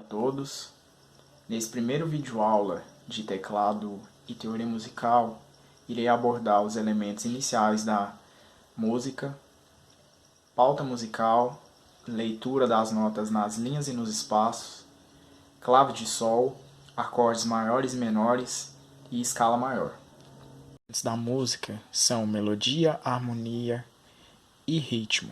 A todos. Nesse primeiro vídeo aula de teclado e teoria musical, irei abordar os elementos iniciais da música, pauta musical, leitura das notas nas linhas e nos espaços, clave de sol, acordes maiores e menores e escala maior. Os elementos da música são melodia, harmonia e ritmo,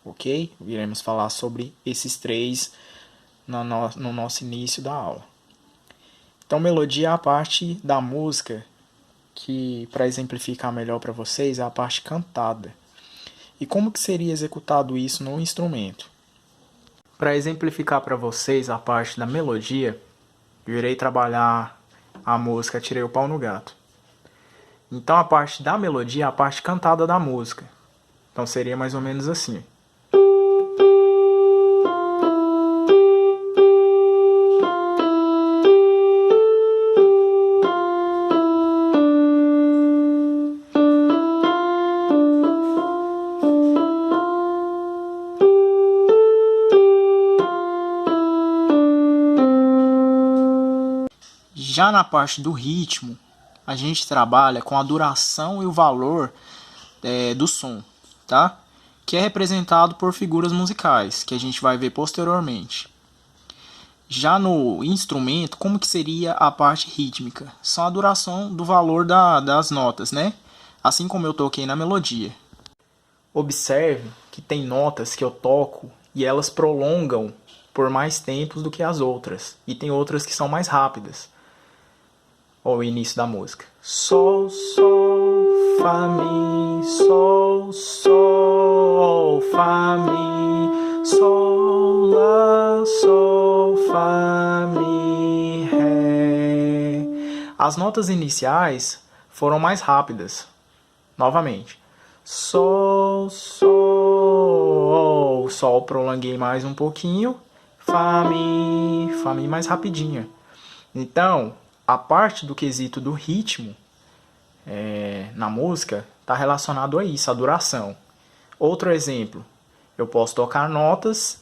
ok? Iremos falar sobre esses três no nosso início da aula. Então, melodia é a parte da música que, para exemplificar melhor para vocês, é a parte cantada. E como que seria executado isso no instrumento? Para exemplificar para vocês a parte da melodia, eu irei trabalhar a música Tirei o Pau no Gato. Então, a parte da melodia é a parte cantada da música. Então, seria mais ou menos assim. Já na parte do ritmo, a gente trabalha com a duração e o valor do som, tá? Que é representado por figuras musicais, que a gente vai ver posteriormente. Já no instrumento, como que seria a parte rítmica? São a duração do valor das notas, né? Assim como eu toquei na melodia. Observe que tem notas que eu toco e elas prolongam por mais tempos do que as outras. E tem outras que são mais rápidas. Ou o início da música. Sol, sol, fá, mi, sol, sol, fá, mi, sol, lá, sol, fá, mi, ré. As notas iniciais foram mais rápidas. Novamente. Sol, sol, sol, prolonguei mais um pouquinho. Fá, mi mais rapidinha. Então, a parte do quesito do ritmo na música está relacionado a isso, a duração. Outro exemplo, eu posso tocar notas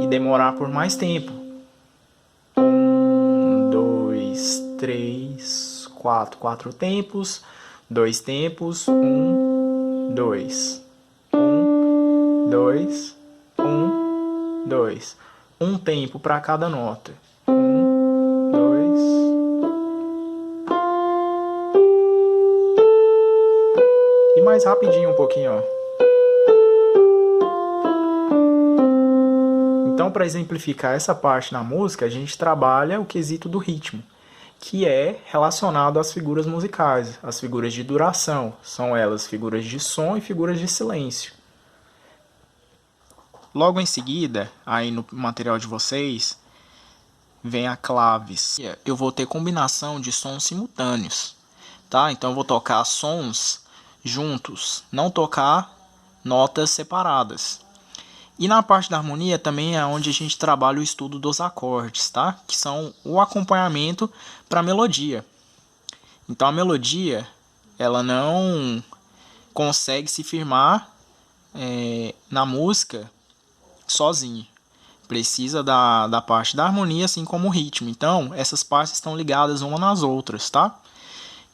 e demorar por mais tempo. 1, 2, 3, 4 tempos, 2 tempos, 1, 2. 1, 2, 1, 2. Um tempo para cada nota. 1, 2. E mais rapidinho um pouquinho, ó. Então, para exemplificar essa parte na música, a gente trabalha o quesito do ritmo, que é relacionado às figuras musicais, as figuras de duração. São elas figuras de som e figuras de silêncio. Logo em seguida, aí no material de vocês, vem a claves. Eu vou ter combinação de sons simultâneos, tá? Então eu vou tocar sons juntos, não tocar notas separadas. E na parte da harmonia também é onde a gente trabalha o estudo dos acordes, tá? Que são o acompanhamento para a melodia. Então a melodia, ela não consegue se firmar na música sozinha. Precisa da parte da harmonia, assim como o ritmo. Então, essas partes estão ligadas umas nas outras, tá?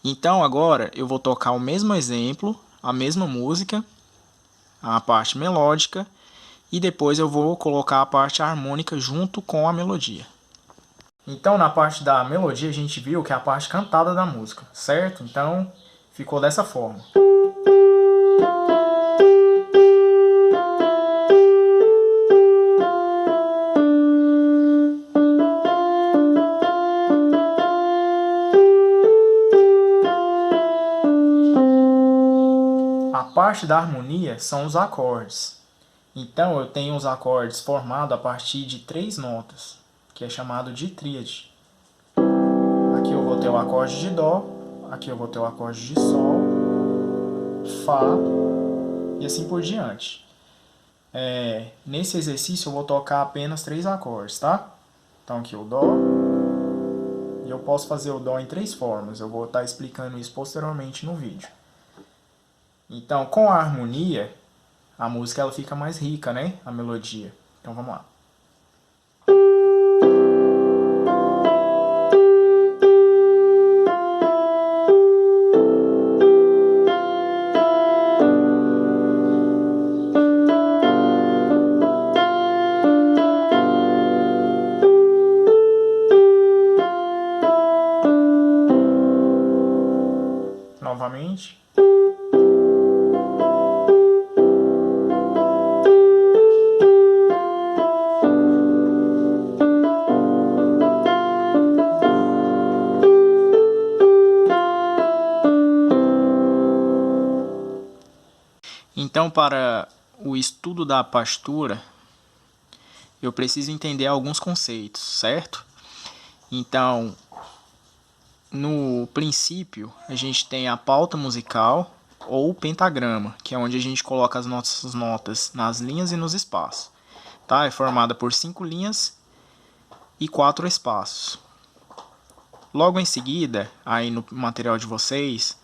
Então, agora eu vou tocar o mesmo exemplo, a mesma música, a parte melódica, e depois eu vou colocar a parte harmônica junto com a melodia. Então, na parte da melodia, a gente viu que é a parte cantada da música, certo? Então, ficou dessa forma. A parte da harmonia são os acordes. Então, eu tenho os acordes formados a partir de 3 notas, que é chamado de tríade. Aqui eu vou ter o acorde de Dó, aqui eu vou ter o acorde de Sol, Fá e assim por diante. Nesse exercício eu vou tocar apenas 3 acordes, tá? Então aqui o Dó, e eu posso fazer o Dó em 3 formas, eu vou estar explicando isso posteriormente no vídeo. Então, com a harmonia, a música ela fica mais rica, né? A melodia. Então vamos lá. Então, para o estudo da partitura, eu preciso entender alguns conceitos, certo? Então, no princípio, a gente tem a pauta musical ou pentagrama, que é onde a gente coloca as nossas notas nas linhas e nos espaços. Tá? É formada por 5 linhas e 4 espaços. Logo em seguida, aí no material de vocês,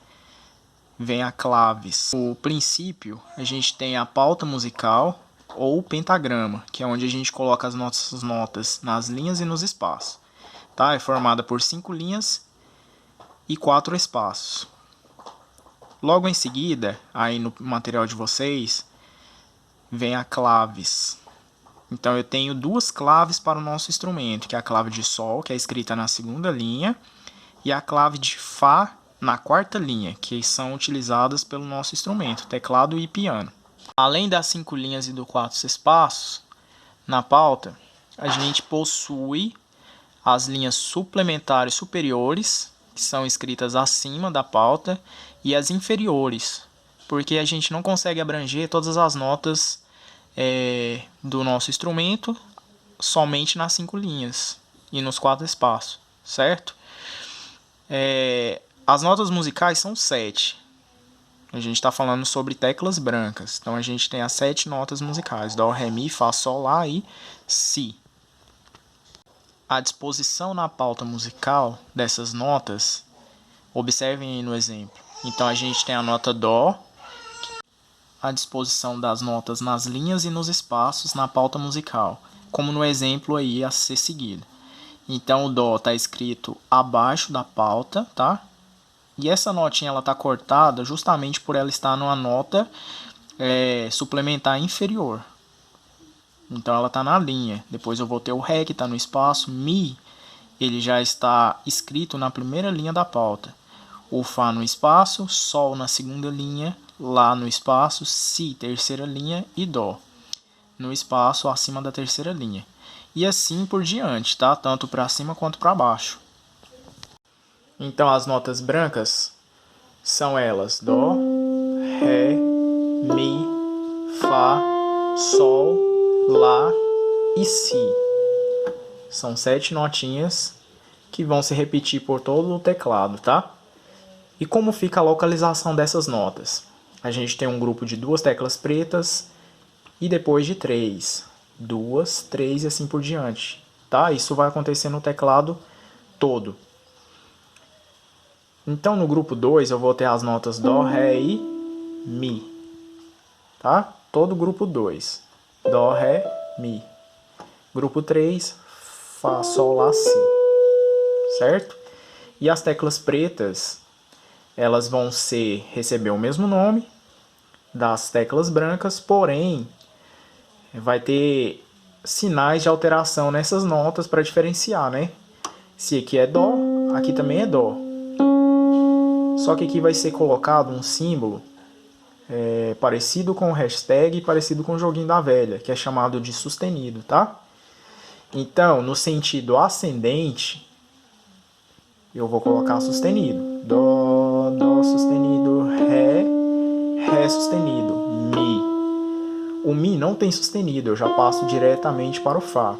vem a claves. No princípio, a gente tem a pauta musical ou pentagrama, que é onde a gente coloca as nossas notas nas linhas e nos espaços. Tá? É formada por 5 linhas e 4 espaços. Logo em seguida, aí no material de vocês, vem a claves. Então eu tenho 2 claves para o nosso instrumento, que é a clave de Sol, que é escrita na segunda linha, e a clave de Fá na quarta linha, que são utilizadas pelo nosso instrumento, teclado e piano. Além das 5 linhas e dos 4 espaços, na pauta, a gente possui as linhas suplementares superiores, que são escritas acima da pauta, e as inferiores, porque a gente não consegue abranger todas as notas do nosso instrumento somente nas 5 linhas e nos 4 espaços, certo? As notas musicais são 7. A gente está falando sobre teclas brancas. Então a gente tem as 7 notas musicais: Dó, Ré, Mi, Fá, Sol, Lá e Si. A disposição na pauta musical dessas notas, observem aí no exemplo. Então a gente tem a nota Dó, a disposição das notas nas linhas e nos espaços na pauta musical, como no exemplo aí a ser seguido. Então o Dó está escrito abaixo da pauta, tá? E essa notinha ela está cortada justamente por ela estar numa nota suplementar inferior. Então ela está na linha. Depois eu vou ter o Ré, que está no espaço. Mi, ele já está escrito na primeira linha da pauta. O Fá no espaço, Sol na segunda linha, Lá no espaço, Si, terceira linha e Dó no espaço acima da terceira linha. E assim por diante, tá? Tanto para cima quanto para baixo. Então as notas brancas são elas: Dó, Ré, Mi, Fá, Sol, Lá e Si. São 7 notinhas que vão se repetir por todo o teclado, tá? E como fica a localização dessas notas? A gente tem um grupo de 2 teclas pretas e depois de 3. 2, 3 e assim por diante, tá? Isso vai acontecer no teclado todo. Então no grupo 2 eu vou ter as notas Dó, Ré e Mi, tá? Todo grupo 2. Dó, Ré, Mi. Grupo 3, Fá, Sol, Lá, Si. Certo? E as teclas pretas, elas vão receber o mesmo nome das teclas brancas, porém vai ter sinais de alteração nessas notas para diferenciar, né? Se aqui é Dó, aqui também é Dó. Só que aqui vai ser colocado um símbolo parecido com o hashtag e parecido com o joguinho da velha, que é chamado de sustenido, tá? Então, no sentido ascendente, eu vou colocar sustenido. Dó, Dó sustenido, Ré, Ré sustenido, Mi. O Mi não tem sustenido, eu já passo diretamente para o Fá.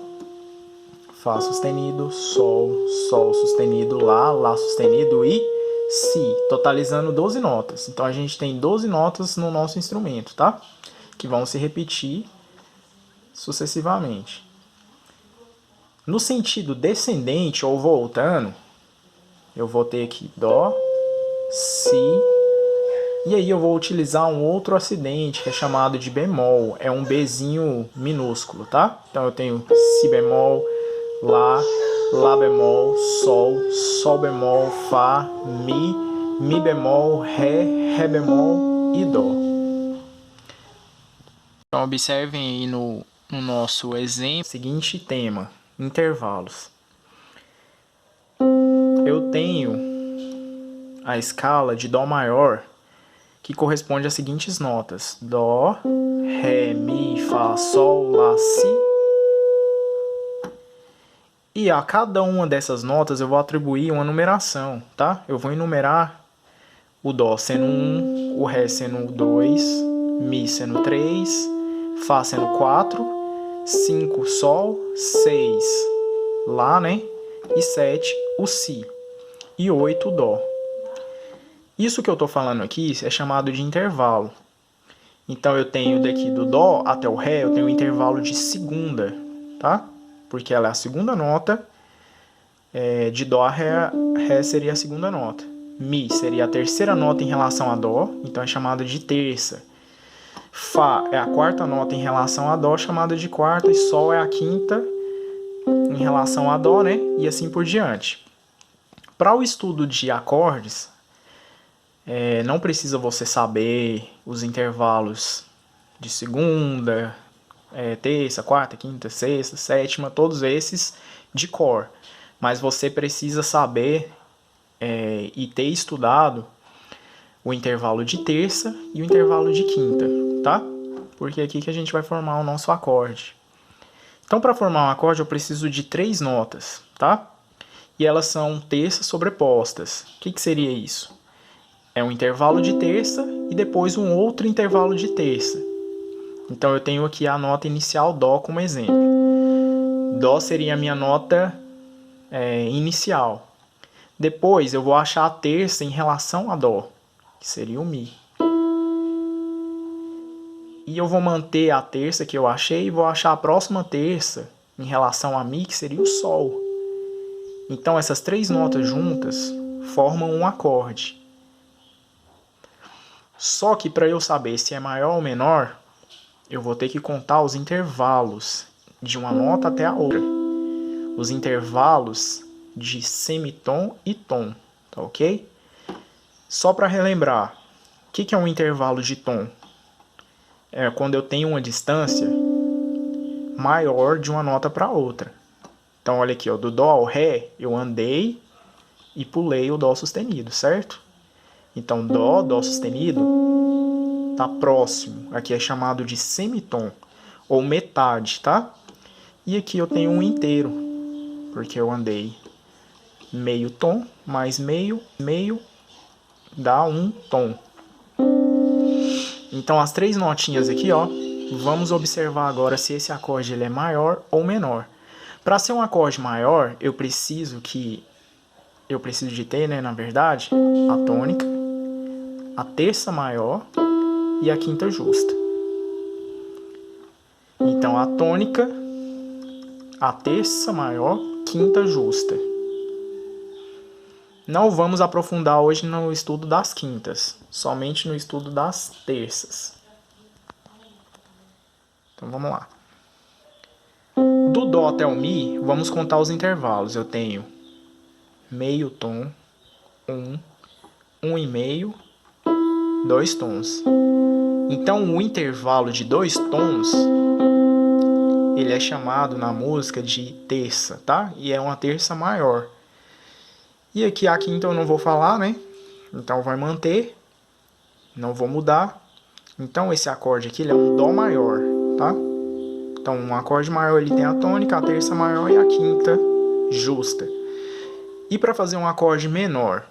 Fá sustenido, Sol, Sol sustenido, Lá, Lá sustenido e Si, totalizando 12 notas. Então a gente tem 12 notas no nosso instrumento, tá? Que vão se repetir sucessivamente. No sentido descendente ou voltando, eu vou ter aqui Dó, Si, e aí eu vou utilizar um outro acidente que é chamado de bemol. É um Bzinho minúsculo, tá? Então eu tenho Si bemol, Lá, Lá bemol, Sol, Sol bemol, Fá, Mi, Mi bemol, Ré, Ré bemol e Dó. Então observem aí no nosso exemplo, seguinte tema: intervalos. Eu tenho a escala de Dó maior, que corresponde às seguintes notas: Dó, Ré, Mi, Fá, Sol, Lá, Si. E a cada uma dessas notas eu vou atribuir uma numeração, tá? Eu vou enumerar o Dó sendo 1, o Ré sendo 2, Mi sendo 3, Fá sendo 4, 5, Sol, 6, Lá, né? E 7, o Si. E 8, o Dó. Isso que eu estou falando aqui é chamado de intervalo. Então eu tenho daqui do Dó até o Ré, eu tenho um intervalo de segunda, tá? Porque ela é a segunda nota, de Dó a Ré, Ré seria a segunda nota. Mi seria a terceira nota em relação a Dó, então é chamada de terça. Fá é a quarta nota em relação a Dó, chamada de quarta, e Sol é a quinta em relação a Dó, né? E assim por diante. Para o estudo de acordes, não precisa você saber os intervalos de segunda, terça, quarta, quinta, sexta, sétima, todos esses de cor. Mas você precisa saber e ter estudado o intervalo de terça e o intervalo de quinta, tá? Porque é aqui que a gente vai formar o nosso acorde. Então, para formar um acorde, eu preciso de 3 notas, tá? E elas são terças sobrepostas. O que seria isso? É um intervalo de terça e depois um outro intervalo de terça. Então, eu tenho aqui a nota inicial Dó como exemplo. Dó seria a minha nota inicial. Depois, eu vou achar a terça em relação a Dó, que seria o Mi. E eu vou manter a terça que eu achei e vou achar a próxima terça em relação a Mi, que seria o Sol. Então, essas 3 notas juntas formam um acorde. Só que para eu saber se é maior ou menor, eu vou ter que contar os intervalos de uma nota até a outra. Os intervalos de semitom e tom, tá ok? Só para relembrar, o que é um intervalo de tom? É quando eu tenho uma distância maior de uma nota para outra. Então, olha aqui, ó, do Dó ao Ré, eu andei e pulei o Dó sustenido, certo? Então, Dó, Dó sustenido, tá próximo. Aqui é chamado de semitom, ou metade, tá? E aqui eu tenho um inteiro, porque eu andei meio tom, mais meio, dá um tom. Então, as 3 notinhas aqui, ó, vamos observar agora se esse acorde ele é maior ou menor. Para ser um acorde maior, eu preciso de ter, né, na verdade, a tônica, a terça maior e a quinta justa. Então, a tônica, a terça maior, quinta justa. Não vamos aprofundar hoje no estudo das quintas, somente no estudo das terças. Então vamos lá. Do Dó até o Mi, vamos contar os intervalos. Eu tenho meio tom, 1,5, 2 tons. Então o intervalo de 2 tons, ele é chamado na música de terça, tá? E é uma terça maior. E aqui a quinta eu não vou falar, né? Então vai manter. Não vou mudar. Então esse acorde aqui ele é um Dó maior, tá? Então um acorde maior ele tem a tônica, a terça maior e a quinta justa. E para fazer um acorde menor?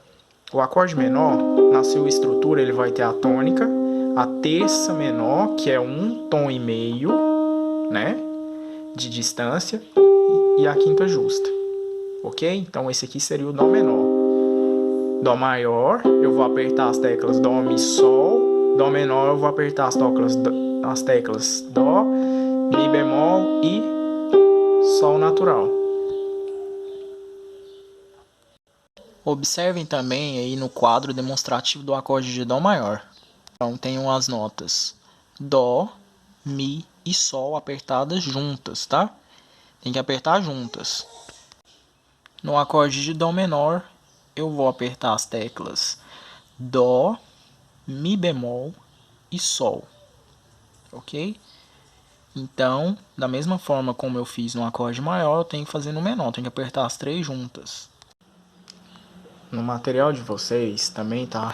O acorde menor, na sua estrutura, ele vai ter a tônica, a terça menor, que é 1,5 tom, né? De distância, e a quinta justa. Ok? Então esse aqui seria o Dó menor. Dó maior, eu vou apertar as teclas Dó, Mi, Sol. Dó menor, eu vou apertar as teclas Dó, Mi bemol e Sol natural. Observem também aí no quadro demonstrativo do acorde de Dó maior. Então tenho as notas Dó, Mi e Sol apertadas juntas, tá? Tem que apertar juntas. No acorde de Dó menor, eu vou apertar as teclas Dó, Mi bemol e Sol, ok? Então, da mesma forma como eu fiz no acorde maior, eu tenho que fazer no menor, tenho que apertar as 3 juntas. No material de vocês também tá